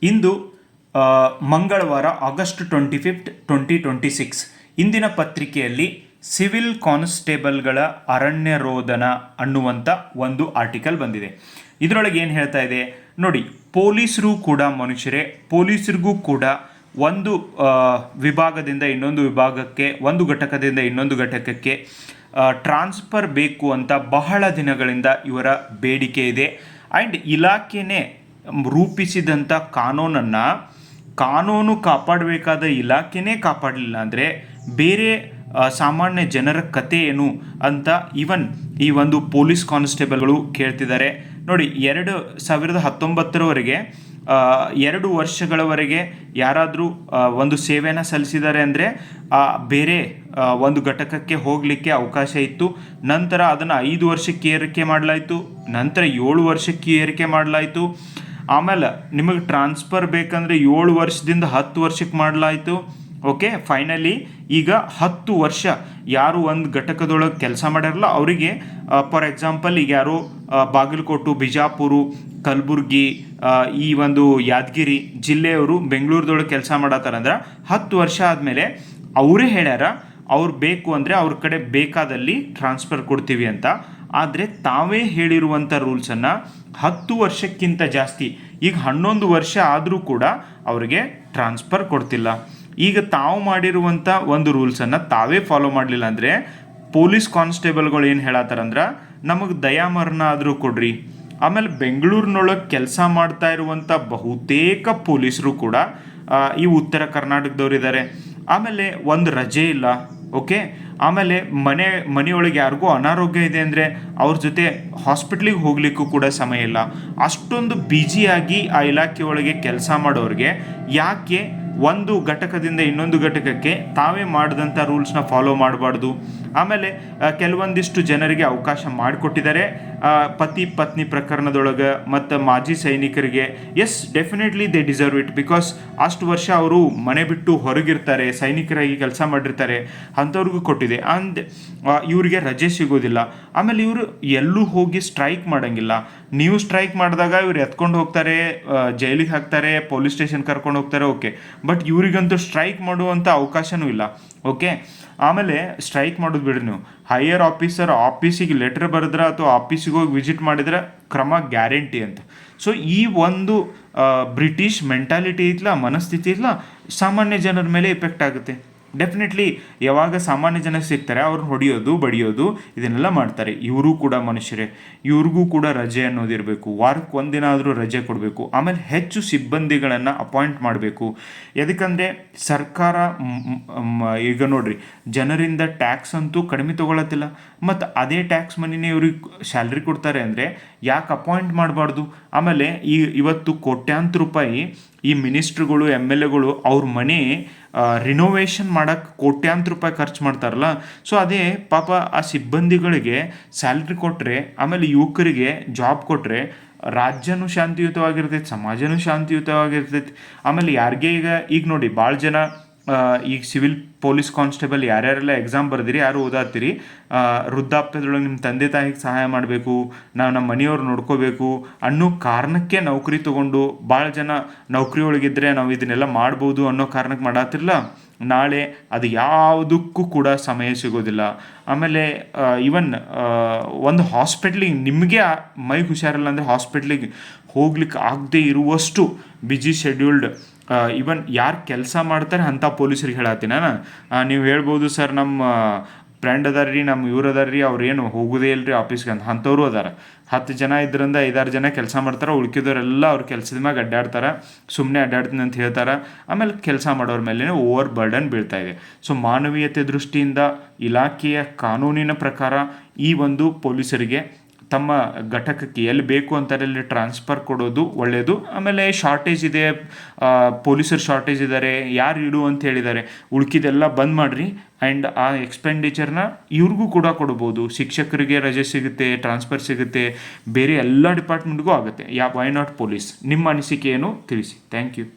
ಇಂದು ಮಂಗಳವಾರ ಆಗಸ್ಟ್ 25, 2026. ಇಂದಿನ ಪತ್ರಿಕೆಯಲ್ಲಿ ಸಿವಿಲ್ ಕಾನ್ಸ್ಟೇಬಲ್ಗಳ ಅರಣ್ಯ ರೋದನ ಅನ್ನುವಂಥ ಒಂದು ಆರ್ಟಿಕಲ್ ಬಂದಿದೆ. ಇದರೊಳಗೆ ಏನು ಹೇಳ್ತಾ ಇದೆ ನೋಡಿ, ಪೊಲೀಸರು ಕೂಡ ಮನುಷ್ಯರೇ, ಪೊಲೀಸರಿಗೂ ಕೂಡ ಒಂದು ವಿಭಾಗದಿಂದ ಇನ್ನೊಂದು ವಿಭಾಗಕ್ಕೆ, ಒಂದು ಘಟಕದಿಂದ ಇನ್ನೊಂದು ಘಟಕಕ್ಕೆ ಟ್ರಾನ್ಸ್ಫರ್ ಬೇಕು ಅಂತ ಬಹಳ ದಿನಗಳಿಂದ ಇವರ ಬೇಡಿಕೆ ಇದೆ. ಆ್ಯಂಡ್ ಇಲಾಖೆನೇ ರೂಪಿಸಿದಂಥ ಕಾನೂನು ಕಾಪಾಡಬೇಕಾದ ಇಲಾಖೆನೇ ಕಾಪಾಡಲಿಲ್ಲ ಅಂದರೆ ಬೇರೆ ಸಾಮಾನ್ಯ ಜನರ ಕತೆ ಏನು ಅಂತ ಈ ಒಂದು ಪೊಲೀಸ್ ಕಾನ್ಸ್ಟೇಬಲ್ಗಳು ಕೇಳ್ತಿದ್ದಾರೆ. ನೋಡಿ, 2019ರವರೆಗೆ 2 ವರ್ಷಗಳವರೆಗೆ ಯಾರಾದರೂ ಒಂದು ಸೇವೆಯನ್ನು ಸಲ್ಲಿಸಿದ್ದಾರೆ ಅಂದರೆ ಬೇರೆ ಒಂದು ಘಟಕಕ್ಕೆ ಹೋಗಲಿಕ್ಕೆ ಅವಕಾಶ ಇತ್ತು. ನಂತರ ಅದನ್ನು 5 ವರ್ಷಕ್ಕೆ ಏರಿಕೆ ಮಾಡಲಾಯಿತು, ನಂತರ 7 ವರ್ಷಕ್ಕೆ ಏರಿಕೆ ಮಾಡಲಾಯಿತು. ಆಮೇಲೆ ನಿಮಗೆ ಟ್ರಾನ್ಸ್ಫರ್ ಬೇಕಂದರೆ 7 ವರ್ಷದಿಂದ 10 ವರ್ಷಕ್ಕೆ ಮಾಡಲಾಯಿತು. ಓಕೆ, ಫೈನಲಿ ಈಗ 10 ವರ್ಷ ಯಾರು ಒಂದು ಘಟಕದೊಳಗೆ ಕೆಲಸ ಮಾಡ್ಯಾರಲ್ಲ ಅವರಿಗೆ, ಫಾರ್ ಎಕ್ಸಾಂಪಲ್ ಈಗ ಯಾರು ಬಾಗಲಕೋಟೆ, ಬಿಜಾಪುರ, ಕಲಬುರ್ಗಿ, ಈ ಒಂದು ಯಾದಗಿರಿ ಜಿಲ್ಲೆಯವರು ಬೆಂಗಳೂರದೊಳಗೆ ಕೆಲಸ ಮಾಡತ್ತಾರಂದ್ರೆ 10 ವರ್ಷ ಆದಮೇಲೆ ಅವರೇ ಹೇಳ್ಯಾರ ಅವ್ರು ಬೇಕು ಅಂದರೆ ಅವ್ರ ಕಡೆ ಬೇಕಾದಲ್ಲಿ ಟ್ರಾನ್ಸ್ಫರ್ ಕೊಡ್ತೀವಿ ಅಂತ. ಆದರೆ ತಾವೇ ಹೇಳಿರುವಂಥ ರೂಲ್ಸನ್ನು 10 ವರ್ಷಕ್ಕಿಂತ ಜಾಸ್ತಿ, ಈಗ 11 ವರ್ಷ ಆದರೂ ಕೂಡ ಅವರಿಗೆ ಟ್ರಾನ್ಸ್ಫರ್ ಕೊಡ್ತಿಲ್ಲ. ಈಗ ತಾವು ಮಾಡಿರುವಂಥ ಒಂದು ರೂಲ್ಸನ್ನು ತಾವೇ ಫಾಲೋ ಮಾಡಲಿಲ್ಲ ಅಂದರೆ ಪೊಲೀಸ್ ಕಾನ್ಸ್ಟೇಬಲ್ಗಳು ಏನು ಹೇಳತ್ತಾರಂದ್ರೆ ನಮಗೆ ದಯಾಮರಣ ಆದರೂ ಕೊಡ್ರಿ. ಆಮೇಲೆ ಬೆಂಗಳೂರಿನೊಳಗೆ ಕೆಲಸ ಮಾಡ್ತಾ ಇರುವಂಥ ಬಹುತೇಕ ಪೊಲೀಸರು ಕೂಡ ಈ ಉತ್ತರ ಕರ್ನಾಟಕದವರಿದ್ದಾರೆ. ಆಮೇಲೆ ಒಂದು ರಜೆ ಇಲ್ಲ. ಓಕೆ, ಆಮೇಲೆ ಮನೆಯೊಳಗೆ ಯಾರಿಗೂ ಅನಾರೋಗ್ಯ ಇದೆ ಅಂದರೆ ಅವ್ರ ಜೊತೆ ಹಾಸ್ಪಿಟ್ಲಿಗೆ ಹೋಗ್ಲಿಕ್ಕೂ ಕೂಡ ಸಮಯ ಇಲ್ಲ. ಅಷ್ಟೊಂದು ಬ್ಯುಸಿಯಾಗಿ ಆ ಇಲಾಖೆ ಒಳಗೆ ಕೆಲಸ ಮಾಡೋರಿಗೆ ಯಾಕೆ ಒಂದು ಘಟಕದಿಂದ ಇನ್ನೊಂದು ಘಟಕಕ್ಕೆ ತಾವೇ ಮಾಡಿದಂಥ ರೂಲ್ಸ್ನ ಫಾಲೋ ಮಾಡಬಾರ್ದು? ಆಮೇಲೆ ಕೆಲವೊಂದಿಷ್ಟು ಜನರಿಗೆ ಅವಕಾಶ ಮಾಡಿಕೊಟ್ಟಿದ್ದಾರೆ ಪತಿ ಪತ್ನಿ ಪ್ರಕರಣದೊಳಗೆ ಮತ್ತು ಮಾಜಿ ಸೈನಿಕರಿಗೆ. Yes, definitely they deserve it, because ಅಷ್ಟು ವರ್ಷ ಅವರು ಮನೆ ಬಿಟ್ಟು ಹೊರಗಿರ್ತಾರೆ, ಸೈನಿಕರಾಗಿ ಕೆಲಸ ಮಾಡಿರ್ತಾರೆ, ಅಂಥವ್ರಿಗೂ ಕೊಟ್ಟಿದೆ. ಇವರಿಗೆ ರಜೆ ಸಿಗೋದಿಲ್ಲ. ಆಮೇಲೆ ಇವರು ಎಲ್ಲೂ ಹೋಗಿ ಸ್ಟ್ರೈಕ್ ಮಾಡೋಂಗಿಲ್ಲ. ನೀವು ಸ್ಟ್ರೈಕ್ ಮಾಡಿದಾಗ ಇವ್ರು ಎತ್ಕೊಂಡು ಹೋಗ್ತಾರೆ, ಜೈಲಿಗೆ ಹಾಕ್ತಾರೆ, ಪೊಲೀಸ್ ಸ್ಟೇಷನ್ ಕರ್ಕೊಂಡು ಹೋಗ್ತಾರೆ. ಓಕೆ, ಬಟ್ ಇವರಿಗಂತೂ ಸ್ಟ್ರೈಕ್ ಮಾಡುವಂಥ ಅವಕಾಶನೂ ಇಲ್ಲ. ಓಕೆ, ಆಮೇಲೆ ಸ್ಟ್ರೈಕ್ ಮಾಡೋದು ಬಿಡ್ರಿ, ನೀವು ಹೈಯರ್ ಆಫೀಸಿಗೆ ಲೆಟರ್ ಬರೆದ್ರೆ ಅಥವಾ ಆಫೀಸಿಗೆ ಹೋಗಿ ವಿಸಿಟ್ ಮಾಡಿದ್ರೆ ಕ್ರಮ ಗ್ಯಾರಂಟಿ ಅಂತ. ಸೊ ಈ ಒಂದು ಬ್ರಿಟಿಷ್ ಮೆಂಟಾಲಿಟಿ ಇತ್ತಲ್ಲ, ಮನಸ್ಥಿತಿ ಇತ್ತಲ್ಲ, ಸಾಮಾನ್ಯ ಜನರ ಮೇಲೆ ಎಫೆಕ್ಟ್ ಆಗುತ್ತೆ. ಡೆಫಿನೆಟ್ಲಿ ಯಾವಾಗ ಸಾಮಾನ್ಯ ಜನಕ್ಕೆ ಸಿಗ್ತಾರೆ ಅವ್ರನ್ನ ಹೊಡೆಯೋದು, ಬಡಿಯೋದು, ಇದನ್ನೆಲ್ಲ ಮಾಡ್ತಾರೆ. ಇವರು ಕೂಡ ಮನುಷ್ಯರೇ, ಇವ್ರಿಗೂ ಕೂಡ ರಜೆ ಅನ್ನೋದಿರಬೇಕು. ವಾರಕ್ಕೆ ಒಂದಿನ ಆದರೂ ರಜೆ ಕೊಡಬೇಕು. ಆಮೇಲೆ ಹೆಚ್ಚು ಸಿಬ್ಬಂದಿಗಳನ್ನು ಅಪಾಯಿಂಟ್ ಮಾಡಬೇಕು. ಎದಕ್ಕಂದರೆ ಸರ್ಕಾರ ಈಗ ನೋಡ್ರಿ, ಜನರಿಂದ ಟ್ಯಾಕ್ಸ್ ಅಂತೂ ಕಡಿಮೆ ತೊಗೊಳತ್ತಿಲ್ಲ, ಮತ್ತು ಅದೇ ಟ್ಯಾಕ್ಸ್ ಮನಿನೇ ಇವ್ರಿಗೆ ಸ್ಯಾಲ್ರಿ ಕೊಡ್ತಾರೆ ಅಂದರೆ ಯಾಕೆ ಅಪಾಯಿಂಟ್ ಮಾಡಬಾರ್ದು? ಆಮೇಲೆ ಇವತ್ತು ಕೋಟ್ಯಾಂತರ ರೂಪಾಯಿ ಈ ಮಿನಿಸ್ಟ್ರುಗಳು, MLAಗಳು ಅವ್ರ ಮನೆ ರಿನೋವೇಷನ್ ಮಾಡೋಕ್ಕೆ ಕೋಟ್ಯಾಂತರ ರೂಪಾಯಿ ಖರ್ಚು ಮಾಡ್ತಾರಲ್ಲ. ಸೊ ಅದೇ ಪಾಪ ಆ ಸಿಬ್ಬಂದಿಗಳಿಗೆ ಸ್ಯಾಲ್ರಿ ಕೊಟ್ಟರೆ, ಆಮೇಲೆ ಯುವಕರಿಗೆ ಜಾಬ್ ಕೊಟ್ಟರೆ ರಾಜ್ಯನೂ ಶಾಂತಿಯುತವಾಗಿರ್ತೈತಿ, ಸಮಾಜನೂ ಶಾಂತಿಯುತವಾಗಿರ್ತೈತಿ. ಆಮೇಲೆ ಯಾರಿಗೆ ಈಗ ನೋಡಿ, ಭಾಳ ಜನ ಈಗ ಸಿವಿಲ್ ಪೊಲೀಸ್ ಕಾನ್ಸ್ಟೇಬಲ್ ಯಾರ್ಯಾರೆಲ್ಲ ಎಕ್ಸಾಮ್ ಬರೆದಿರಿ, ಯಾರು ಓದಾತ್ತೀರಿ, ವೃದ್ಧಾಪ್ಯದೊಳಗೆ ನಿಮ್ಮ ತಂದೆ ತಾಯಿಗೆ ಸಹಾಯ ಮಾಡಬೇಕು, ನಮ್ಮ ಮನೆಯವ್ರು ನೋಡ್ಕೋಬೇಕು ಅನ್ನೋ ಕಾರಣಕ್ಕೆ ನೌಕರಿ ತೊಗೊಂಡು ಭಾಳ ಜನ ನೌಕರಿ ಒಳಗಿದ್ರೆ ನಾವು ಇದನ್ನೆಲ್ಲ ಮಾಡ್ಬೋದು ಅನ್ನೋ ಕಾರಣಕ್ಕೆ ಮಾಡತ್ತಿರಲ್ಲ. ನಾಳೆ ಅದು ಯಾವುದಕ್ಕೂ ಕೂಡ ಸಮಯ ಸಿಗೋದಿಲ್ಲ. ಆಮೇಲೆ ಒಂದು ಹಾಸ್ಪಿಟ್ಲಿಗೆ ನಿಮಗೆ ಮೈಗೆ ಹುಷಾರಿಲ್ಲ ಅಂದರೆ ಹಾಸ್ಪಿಟ್ಲಿಗೆ ಹೋಗ್ಲಿಕ್ಕೆ ಆಗದೆ ಇರುವಷ್ಟು ಬಿಜಿ ಶೆಡ್ಯೂಲ್ಡ್ ಯಾರು ಕೆಲಸ ಮಾಡ್ತಾರೆ ಅಂಥ ಪೊಲೀಸರಿಗೆ ಹೇಳತ್ತೀನಿ ನಾನು. ನೀವು ಹೇಳ್ಬೋದು, ಸರ್ ನಮ್ಮ ಫ್ರೆಂಡ್ ಅದಾರ್ರಿ, ನಮ್ಮ ಇವ್ರು ಅದಾರ್ರಿ, ಅವ್ರೇನು ಹೋಗೋದೇ ಇಲ್ಲರಿ ಆಫೀಸ್ಗೆ ಅಂತ. ಅಂಥವ್ರು ಅದಾರ. 10 ಜನ ಇದ್ರಿಂದ 5-6 ಜನ ಕೆಲಸ ಮಾಡ್ತಾರೆ, ಉಳ್ಕಿದವರೆಲ್ಲ ಅವ್ರ ಕೆಲಸದ ಮ್ಯಾಗ ಅಡ್ಡಾಡ್ತಾರೆ, ಸುಮ್ಮನೆ ಅಡ್ಡಾಡ್ತೀನಿ ಅಂತ ಹೇಳ್ತಾರೆ. ಆಮೇಲೆ ಕೆಲಸ ಮಾಡೋರ ಮೇಲೆ ಓವರ್ ಬರ್ಡನ್ ಬೀಳ್ತಾ ಇದೆ. ಸೊ ಮಾನವೀಯತೆ ದೃಷ್ಟಿಯಿಂದ ಇಲಾಖೆಯ ಕಾನೂನಿನ ಪ್ರಕಾರ ಈ ಒಂದು ಪೊಲೀಸರಿಗೆ ತಮ್ಮ ಘಟಕಕ್ಕೆ ಎಲ್ಲಿ ಬೇಕು ಅಂತಾರಲ್ಲಿ ಟ್ರಾನ್ಸ್ಫರ್ ಕೊಡೋದು ಒಳ್ಳೆಯದು. ಆಮೇಲೆ ಶಾರ್ಟೇಜ್ ಇದೆ, ಪೊಲೀಸರು ಶಾರ್ಟೇಜ್ ಇದ್ದಾರೆ, ಯಾರು ಇಡು ಅಂತ ಹೇಳಿದ್ದಾರೆ, ಉಳ್ಕಿದೆಲ್ಲ ಬಂದ್ ಮಾಡಿರಿ. ಆ್ಯಂಡ್ ಆ ಎಕ್ಸ್ಪೆಂಡಿಚರ್ನ ಇವ್ರಿಗೂ ಕೂಡ ಕೊಡ್ಬೋದು. ಶಿಕ್ಷಕರಿಗೆ ರಜೆ ಸಿಗುತ್ತೆ, ಟ್ರಾನ್ಸ್ಫರ್ ಸಿಗುತ್ತೆ, ಬೇರೆ ಎಲ್ಲ ಡಿಪಾರ್ಟ್ಮೆಂಟ್ಗೂ ಆಗುತ್ತೆ. Why not police? ನಿಮ್ಮ ಅನಿಸಿಕೆ ಏನು ತಿಳಿಸಿ. Thank you.